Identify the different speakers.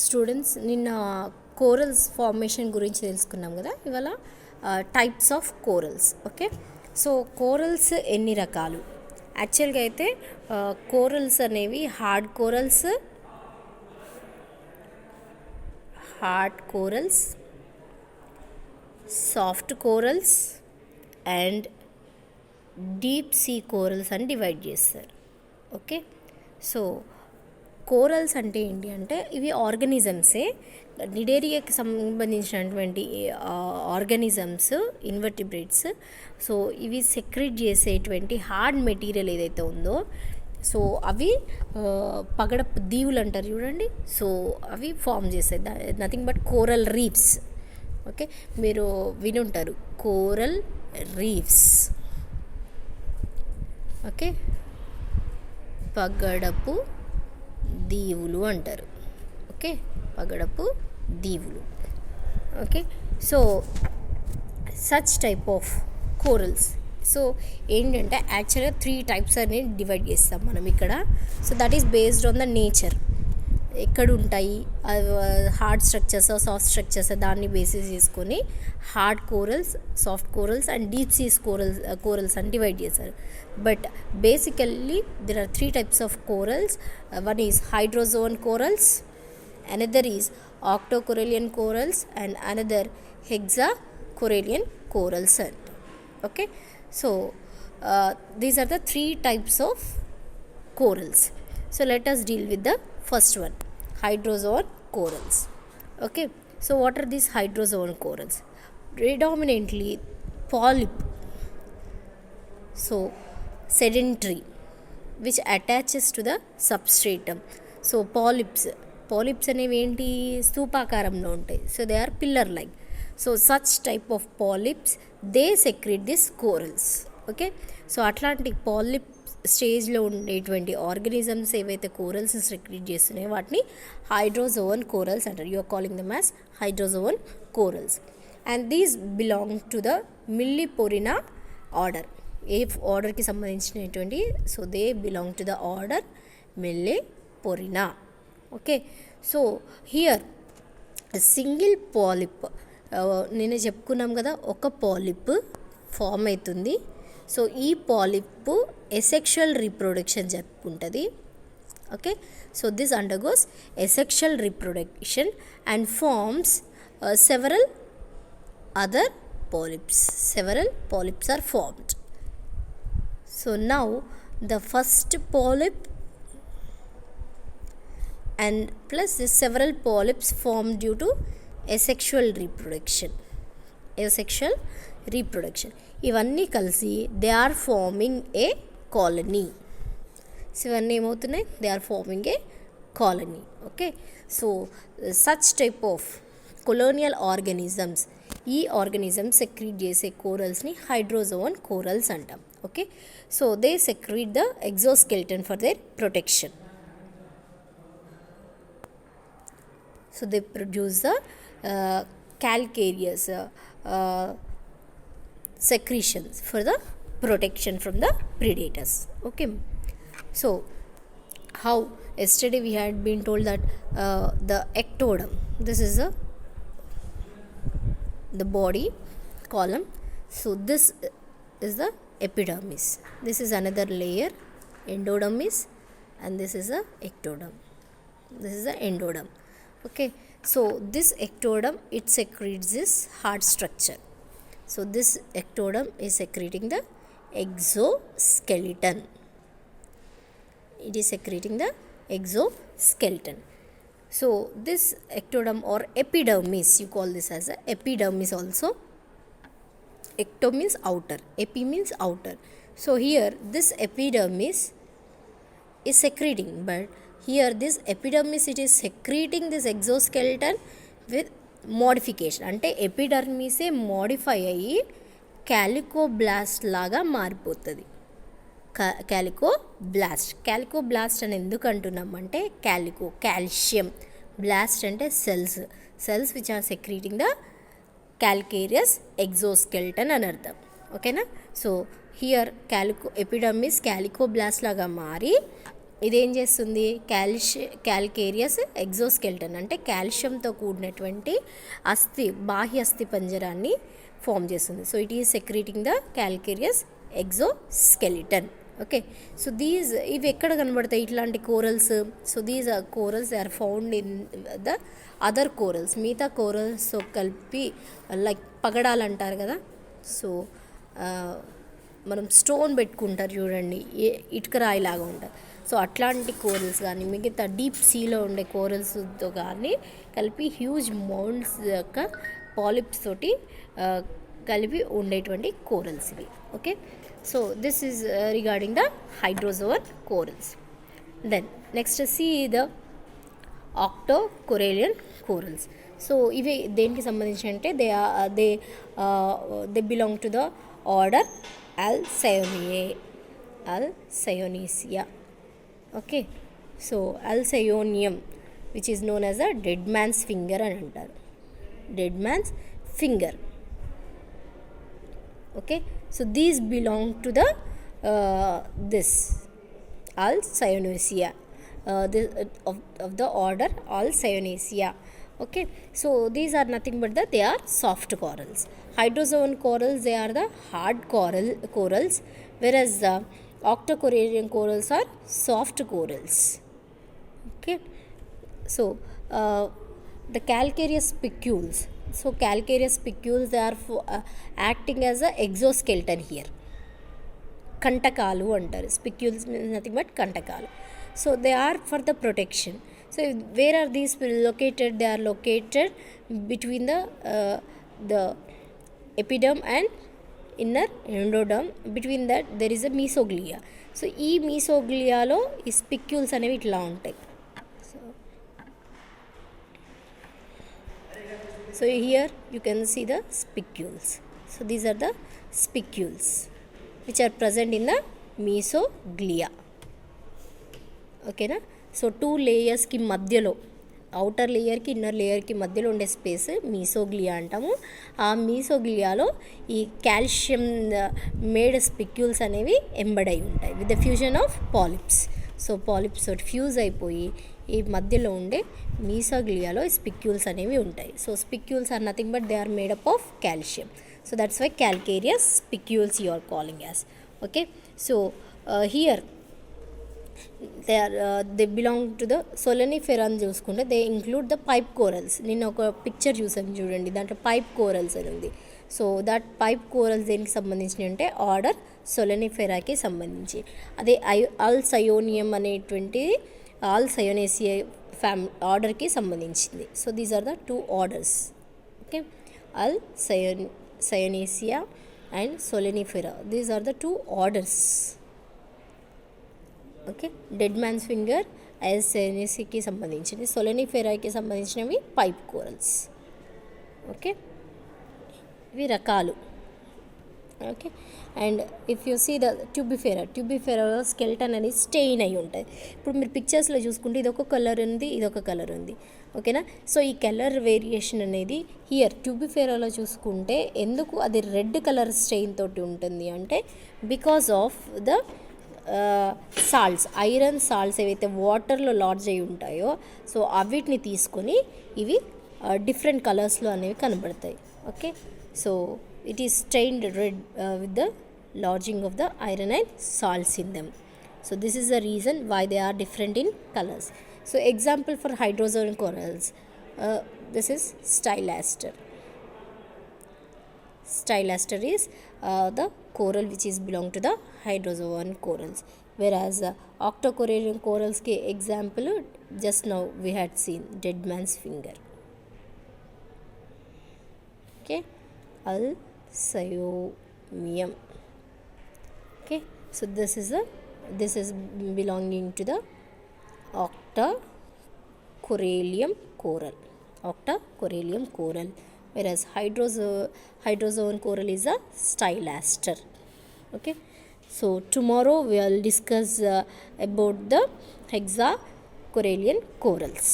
Speaker 1: Students నిన్న corals formation గురించి తెలుసుకున్నాం కదా. ఇవాళ types of corals. Okay, so corals ఎన్ని రకాలు? యాక్చువల్గా అయితే కోరల్స్ అనేవి hard corals, soft corals and deep sea corals అని డివైడ్ చేస్తారు. ఓకే, సో కోరల్స్ అంటే ఏంటి అంటే ఇవి ఆర్గానిజమ్సే, నిడేరియాకి సంబంధించినటువంటి ఆర్గానిజమ్స్, ఇన్వర్టిబ్రేట్స్. సో ఇవి సెక్రెట్ చేసేటువంటి హార్డ్ మెటీరియల్ ఏదైతే ఉందో, సో అవి పగడపు దీవులు అంటారు చూడండి. సో అవి ఫామ్ చేస్తాయి, nothing but coral reefs. Okay, మీరు వినుంటారు కోరల్ రీఫ్స్. ఓకే, పగడపు దీవులు అంటారు. ఓకే, పగడపు దీవులు. Okay, so such type of corals. So ఏంటంటే యాక్చువల్గా 3 టైప్స్ అని డివైడ్ చేస్తాం మనం ఇక్కడ. So that is based on the nature. ఎక్కడ ఉంటాయి హార్డ్ స్ట్రక్చర్స్, సాఫ్ట్ స్ట్రక్చర్స్, దాన్ని బేసిస్ చేసుకొని hard corals, soft corals and deep seas corals అని డివైడ్ చేశారు. But basically there are 3 types of corals. One is hydrozoan corals, another is octocorallian corals and another hexacorallian corals. Okay, so these are the 3 types of corals. So let us deal with the first one, hydrozoan corals. Okay, so what are these hydrozoan corals? Predominantly polyp, so sedentary, which attaches to the substratum. So polyps అనేవి ఏంటి, స్తూపాకారంలో ఉంటాయి. So they are pillar like. So such type of polyps they secrete this corals. Okay, so అట్లాంటి polyp స్టేజ్లో ఉండేటువంటి organisms ఏవైతే corals secrete చేస్తున్నాయో వాటిని హైడ్రోజోవన్ కోరల్స్ అంటారు. You are calling them as hydrozoan corals. And these belong to the Milleporina order. ఏ ఆర్డర్కి సంబంధించినటువంటి, so they belong to the order Milleporina. Okay, so here single polyp, నేను చెప్పుకున్నాం కదా, ఒక పాలిప్ ఫామ్ అవుతుంది. సో ఈ పాలిప్ ఎసెక్షువల్ రీప్రొడక్షన్ జరుపుకుంటుంది. Okay, so this undergoes asexual reproduction and forms several other polyps. Several polyps are formed. So now the first polyp and plus the several polyps formed due to asexual reproduction. ఇవన్నీ కలిసి they are forming a colony. So ఇవన్నీ ఏమవుతున్నాయి, they are forming a colony. Okay, so such type of colonial organisms, ఈ organisms secrete చేసే కోరల్స్ని hydrozoan corals అంటాం. Okay, so they secrete the exoskeleton for their protection. So they produce the calcareous secretions for the protection from the predators. Okay, so how yesterday we had been told that the ectoderm, this is the body column. So this is the epidermis, this is another layer, endodermis, and this is the ectoderm, this is the endoderm. Okay, so this ectoderm, it secretes this hard structure. So this ectoderm is secreting the exoskeleton. It is secreting the exoskeleton. So this ectoderm or epidermis, you call this as a epidermis also. Ecto means outer, epi means outer. So here this epidermis is secreting, but here this epidermis, it is secreting this exoskeleton with modification. అంటే ఎపిడర్మిసే modify అయ్యి క్యాలికోబ్లాస్ట్ లాగా మారిపోతుంది. Calicoblast అని ఎందుకు అంటున్నామంటే calcium, blast అంటే cells which are secreting the calcareous exoskeleton అని అర్థం. ఓకేనా, సో హియర్ ఎపిడర్మిస్ క్యాలికోబ్లాస్ట్ లాగా మారి ఇదేం చేస్తుంది, క్యాల్కేరియస్ ఎగ్జోస్కెల్టన్ అంటే కాల్షియంతో కూడినటువంటి బాహ్య అస్థి పంజరాన్ని ఫామ్ చేస్తుంది. So it is secreting the calcareous exoskeleton. Okay, so ఇవి ఎక్కడ కనబడతాయి ఇట్లాంటి corals? So these are corals they are found in the other corals, మిగతా కోరల్స్తో కలిపి లైక్ పగడాలు అంటారు కదా. సో మనం స్టోన్ పెట్టుకుంటారు చూడండి, ఇటుక రాయిలాగా ఉంటుంది. సో అట్లాంటి కోరల్స్ కానీ మిగతా డీప్ సీలో ఉండే కోరల్స్తో కానీ కలిపి హ్యూజ్ మౌండ్స్ యొక్క పాలిప్స్ తోటి కలిపి ఉండేటువంటి కోరల్స్ ఇవి. Okay, so this is regarding the hydrozoan corals. Then next see the octocorallian corals. So ఇవి దేనికి సంబంధించి అంటే they belong to the order Alcyonacea. Okay, so Alcyonium which is known as the dead man's finger అని అంటారు, dead man's finger. Okay, so these belong to the this Alcyonaceae, of the order Alcyonaceae. Okay, so these are nothing but they are soft corals. Hydrozoan corals, they are the hard corals, whereas the octocorallian corals are soft corals. Okay, so the calcareous spicules. So calcareous spicules, they are acting as a exoskeleton here. Kantakalu antaru. Spicules means nothing but kantakalu. So they are for the protection. So where are these located? They are located between the epiderm and inner endoderm. Between that there is a mesoglia. So ee mesoglia lo ee spicules అనేవి ఇట్లా ఉంటాయి. So here you can see the spicules. So these are the spicules which are present in the mesoglia. Okay na? So two layers ki madhyalo, outer layer ki inner layer ki madhyalo unde space mesoglia antamu. ఆ mesoglia ఈ calcium made spicules అనేవి embed అయి ఉంటాయి with the fusion of polyps. So polyps తోటి fuse అయిపోయి ఈ మధ్యలో ఉండే మీసోగ్లియాలో స్పిక్యూల్స్ అనేవి ఉంటాయి. So spicules are nothing but they are made up of calcium. So that's why calcareous spicules you are calling as. Okay, so here they belong to the Solenifera అని చూసుకుంటే they include the pipe corals. నేను ఒక picture చూసాను చూడండి, దాంట్లో pipe corals అని ఉంది. So that pipe corals దేనికి సంబంధించినవి అంటే ఆర్డర్ సోలెనిఫెరాకి సంబంధించి. అదే అల్సయోనియం అనేటువంటిది ఆల్సయోనేసియా ఆర్డర్కి సంబంధించింది. So these are the two orders. Okay, Alcyonacea and Solenifera, these are the two orders. Okay, dead man's finger అల్సయోనేసియాకి సంబంధించింది, సోలెనిఫెరాకి సంబంధించినవి పైప్ కోరల్స్. ఓకే, ఇవి రకాలు. Okay, and if you see the Tubifera skeleton అనేది stain అయి ఉంటుంది. ఇప్పుడు మీరు పిక్చర్స్లో చూసుకుంటే ఇదొక కలర్ ఉంది, ఇదొక కలర్ ఉంది. ఓకేనా? సో ఈ కలర్ వేరియేషన్ అనేది హియర్ ట్యూబిఫెరాలో చూసుకుంటే ఎందుకు అది రెడ్ కలర్ స్టెయిన్ తోటి ఉంటుంది అంటే because of the salts, iron salts ఏవైతే వాటర్లో లాడ్జ్ అయి ఉంటాయో సో అవిటిని తీసుకొని ఇవి డిఫరెంట్ కలర్స్లో అనేవి కనబడతాయి. Okay, so it is stained red with the lodging of the iron and salts in them. So this is the reason why they are different in colors. So example for hydrozoan corals, this is stylaster. Stylaster is the coral which is belong to the hydrozoan corals, whereas octocorallian corals ke example just now we had seen dead man's finger. Okay, Alcyomium. Okay, so this is belonging to the octocorallium coral, whereas hydrozoan coral is a stylaster. Okay, so tomorrow we will discuss about the hexacorallian corals.